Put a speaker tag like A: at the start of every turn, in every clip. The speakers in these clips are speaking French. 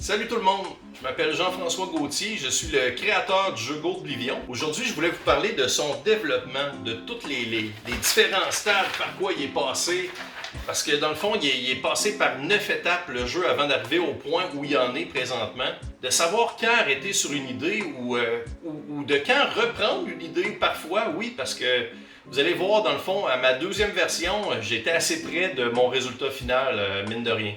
A: Salut tout le monde, je m'appelle Jean-François Gauthier, je suis le créateur du jeu Goldblivion. Aujourd'hui, je voulais vous parler de son développement, de tous les différents stades par quoi il est passé. Parce que dans le fond, il est passé par 9 étapes le jeu avant d'arriver au point où il en est présentement. De savoir quand arrêter sur une idée ou de quand reprendre une idée parfois, oui, parce que vous allez voir, dans le fond, à ma deuxième version, j'étais assez près de mon résultat final, mine de rien.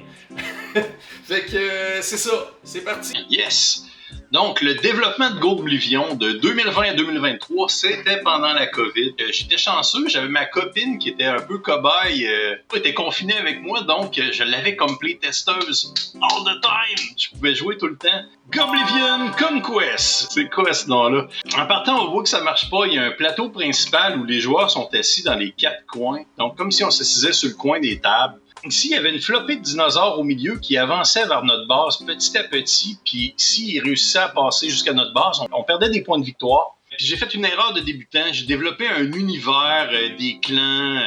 A: Fait que c'est ça, c'est parti.
B: Yes! Donc, le développement de Goldblivion de 2020 à 2023, c'était pendant la COVID. J'étais chanceux, j'avais ma copine qui était un peu cobaye, était confinée avec moi, donc je l'avais comme playtesteuse all the time. Je pouvais jouer tout le temps. Goldblivion Conquest! C'est quoi ce nom-là? En partant, on voit que ça marche pas. Il y a un plateau principal où les joueurs sont assis dans les 4 coins. Donc, comme si on s'assisait sur le coin des tables. Ici, il y avait une flopée de dinosaures au milieu qui avançaient vers notre base petit à petit, puis s'ils réussissaient à passer jusqu'à notre base, on perdait des points de victoire. Puis j'ai fait une erreur de débutant, j'ai développé un univers, des clans,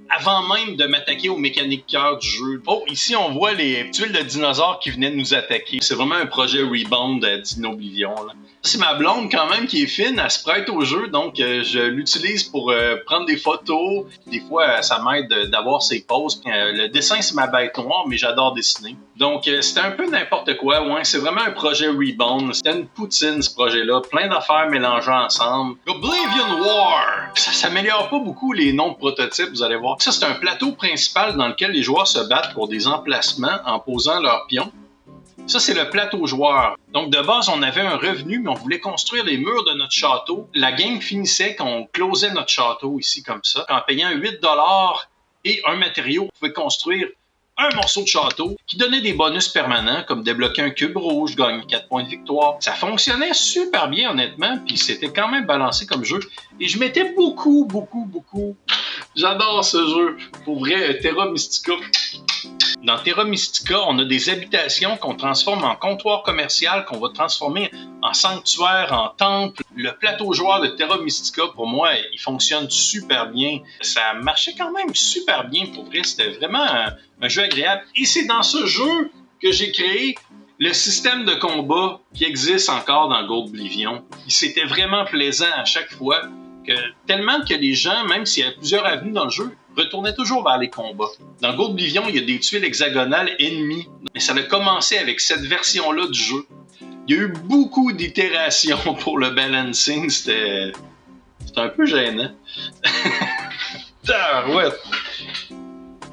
B: avant même de m'attaquer aux mécaniques cœur du jeu. Oh, ici on voit les tuiles de dinosaures qui venaient nous attaquer. C'est vraiment un projet Rebound à Dinoblivion, là. C'est ma blonde quand même qui est fine, elle se prête au jeu, donc je l'utilise pour prendre des photos. Des fois, ça m'aide d'avoir ses poses. Le dessin, c'est ma bête noire, mais j'adore dessiner. Donc, c'était un peu n'importe quoi, ouais. C'est vraiment un projet Rebound. C'était une poutine, ce projet-là. Plein d'affaires mélangées ensemble. Oblivion War! Ça s'améliore pas beaucoup les noms de prototypes, vous allez voir. Ça, c'est un plateau principal dans lequel les joueurs se battent pour des emplacements en posant leurs pions. Ça, c'est le plateau joueur. Donc, de base, on avait un revenu, mais on voulait construire les murs de notre château. La game finissait quand on closait notre château ici, comme ça. En payant 8$ et un matériau, on pouvait construire un morceau de château qui donnait des bonus permanents, comme débloquer un cube rouge, gagner 4 points de victoire. Ça fonctionnait super bien, honnêtement, puis c'était quand même balancé comme jeu. Et je mettais beaucoup. J'adore ce jeu. Pour vrai, Terra Mystica. Dans Terra Mystica, on a des habitations qu'on transforme en comptoir commercial, qu'on va transformer en sanctuaire, en temple. Le plateau joueur de Terra Mystica, pour moi, il fonctionne super bien. Ça marchait quand même super bien pour vrai. C'était vraiment un jeu agréable. Et c'est dans ce jeu que j'ai créé le système de combat qui existe encore dans Goldblivion. C'était vraiment plaisant à chaque fois. Tellement que les gens, même s'il y a plusieurs avenues dans le jeu, retournaient toujours vers les combats. Dans Goldblivion, il y a des tuiles hexagonales ennemies, mais ça a commencé avec cette version-là du jeu. Il y a eu beaucoup d'itérations pour le balancing, c'était un peu gênant. Ouais.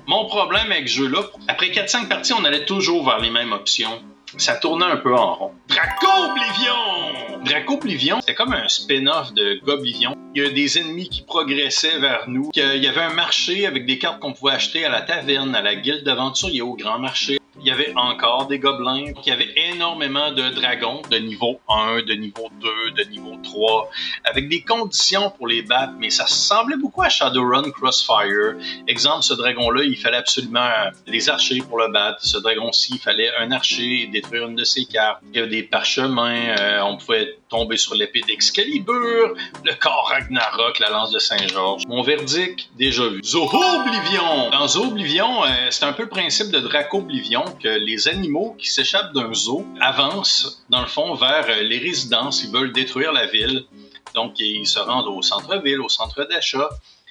B: Mon problème avec ce jeu-là, après 4-5 parties, on allait toujours vers les mêmes options. Ça tournait un peu en rond. Dracoblivion! Dracoblivion, c'était comme un spin-off de Goblivion. Il y a des ennemis qui progressaient vers nous. Il y avait un marché avec des cartes qu'on pouvait acheter à la taverne, à la guilde d'aventuriers, au grand marché. Il y avait encore des gobelins. Il y avait énormément de dragons de niveau 1, de niveau 2, de niveau 3, avec des conditions pour les battre, mais ça ressemblait beaucoup à Shadowrun Crossfire. Exemple, ce dragon-là, il fallait absolument les archers pour le battre. Ce dragon-ci, il fallait un archer détruire une de ses cartes. Il y avait des parchemins, on pouvait tomber sur l'épée d'Excalibur, le corps Ragnarok, la lance de Saint-Georges. Mon verdict, déjà vu. Zooblivion! Dans Zooblivion, c'est un peu le principe de Dracoblivion, que les animaux qui s'échappent d'un zoo avancent, dans le fond, vers les résidences. Ils veulent détruire la ville. Donc, ils se rendent au centre-ville, au centre d'achat,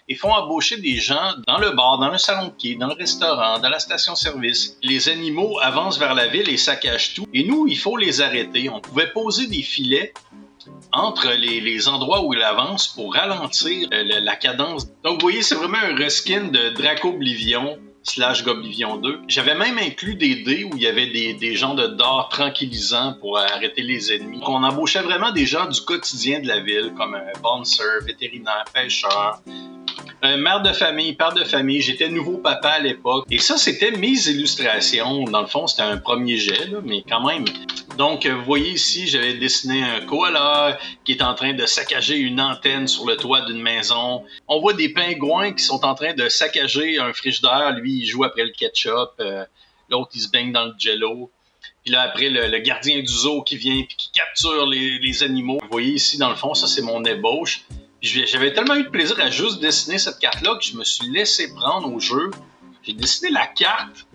B: et font embaucher des gens dans le bar, dans le salon de quai, dans le restaurant, dans la station-service. Les animaux avancent vers la ville et saccagent tout. Et nous, il faut les arrêter. On pouvait poser des filets entre les endroits où ils avancent pour ralentir la cadence. Donc, vous voyez, c'est vraiment un reskin de Dracoblivion / Goblivion 2. J'avais même inclus des dés où il y avait des gens de dards tranquillisants pour arrêter les ennemis. On embauchait vraiment des gens du quotidien de la ville, comme un bouncer, vétérinaire, pêcheur, mère de famille, père de famille. J'étais nouveau papa à l'époque. Et ça, c'était mes illustrations. Dans le fond, c'était un premier jet, là, mais quand même. Donc, vous voyez ici, j'avais dessiné un koala qui est en train de saccager une antenne sur le toit d'une maison. On voit des pingouins qui sont en train de saccager un frigidaire. Lui, il joue après le ketchup. L'autre, il se baigne dans le jello. Puis là, après, le gardien du zoo qui vient et qui capture les animaux. Vous voyez ici, dans le fond, ça, c'est mon ébauche. J'avais tellement eu de plaisir à juste dessiner cette carte-là que je me suis laissé prendre au jeu. J'ai dessiné la carte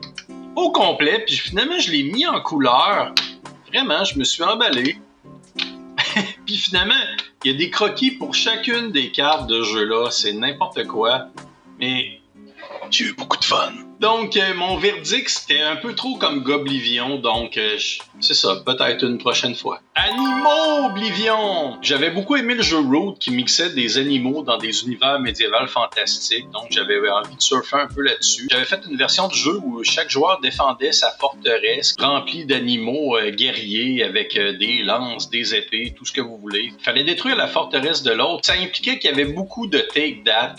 B: au complet, puis finalement, je l'ai mis en couleur. Vraiment, je me suis emballé. Puis finalement, il y a des croquis pour chacune des cartes de jeu-là. C'est n'importe quoi. Mais j'ai eu beaucoup de fun. Donc, mon verdict, c'était un peu trop comme Goblivion, donc c'est ça, peut-être une prochaine fois. Animaux Oblivion! J'avais beaucoup aimé le jeu Root qui mixait des animaux dans des univers médiévals fantastiques, donc j'avais envie de surfer un peu là-dessus. J'avais fait une version du jeu où chaque joueur défendait sa forteresse remplie d'animaux guerriers avec des lances, des épées, tout ce que vous voulez. Il fallait détruire la forteresse de l'autre. Ça impliquait qu'il y avait beaucoup de take-that.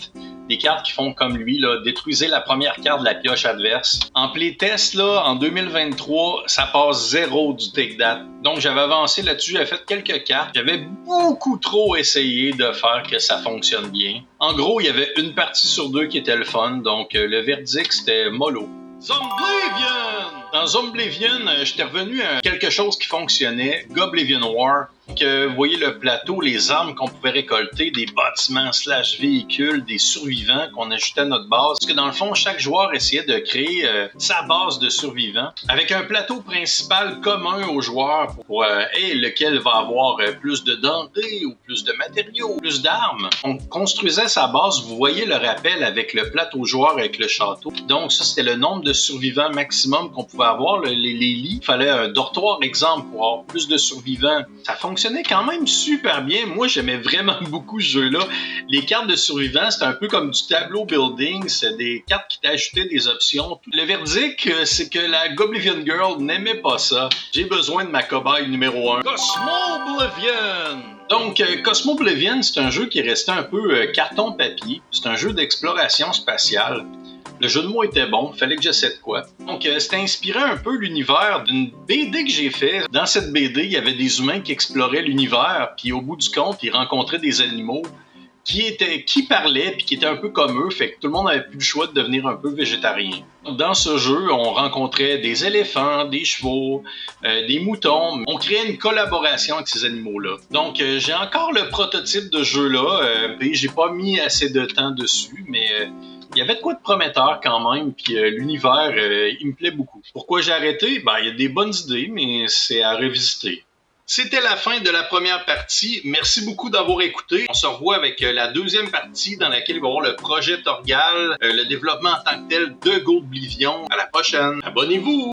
B: Des cartes qui font comme lui, là, détruisez la première carte de la pioche adverse. En playtest, là, en 2023, ça passe 0 du take-that. Donc, j'avais avancé là-dessus, j'avais fait quelques cartes. J'avais beaucoup trop essayé de faire que ça fonctionne bien. En gros, il y avait une partie sur 2 qui était le fun, donc le verdict, c'était mollo. Zomblivion! Dans Zomblivion, j'étais revenu à quelque chose qui fonctionnait, Goblivion War. Donc, vous voyez le plateau, les armes qu'on pouvait récolter, des bâtiments / véhicules, des survivants qu'on ajoutait à notre base. Parce que dans le fond, chaque joueur essayait de créer sa base de survivants avec un plateau principal commun aux joueurs pour lequel va avoir plus de denrées ou plus de matériaux, plus d'armes. On construisait sa base, vous voyez le rappel avec le plateau joueur avec le château. Donc ça, c'était le nombre de survivants maximum qu'on pouvait avoir, les lits. Il fallait un dortoir, exemple, pour avoir plus de survivants. Ça fonctionnait quand même super bien. Moi, j'aimais vraiment beaucoup ce jeu-là. Les cartes de survivants, c'était un peu comme du tableau building. C'est des cartes qui t'ajoutaient des options. Le verdict, c'est que la Goblivion Girl n'aimait pas ça. J'ai besoin de ma cobaye numéro 1. Cosmoblivion! Donc, Cosmoblivion, c'est un jeu qui est resté un peu carton-papier. C'est un jeu d'exploration spatiale. Le jeu de mots était bon, fallait que j'essaie de quoi. Donc, c'était inspiré un peu l'univers d'une BD que j'ai fait. Dans cette BD, il y avait des humains qui exploraient l'univers, puis au bout du compte, ils rencontraient des animaux qui parlaient, puis qui étaient un peu comme eux, fait que tout le monde avait plus le choix de devenir un peu végétarien. Dans ce jeu, on rencontrait des éléphants, des chevaux, des moutons. On créait une collaboration avec ces animaux-là. Donc, j'ai encore le prototype de jeu-là, puis j'ai pas mis assez de temps dessus, mais... il y avait de quoi de prometteur quand même, puis l'univers, il me plaît beaucoup. Pourquoi j'ai arrêté? Ben, il y a des bonnes idées, mais c'est à revisiter. C'était la fin de la première partie. Merci beaucoup d'avoir écouté. On se revoit avec la deuxième partie dans laquelle il va y avoir le projet Torgal, le développement en tant que tel de Goblivion. À la prochaine. Abonnez-vous!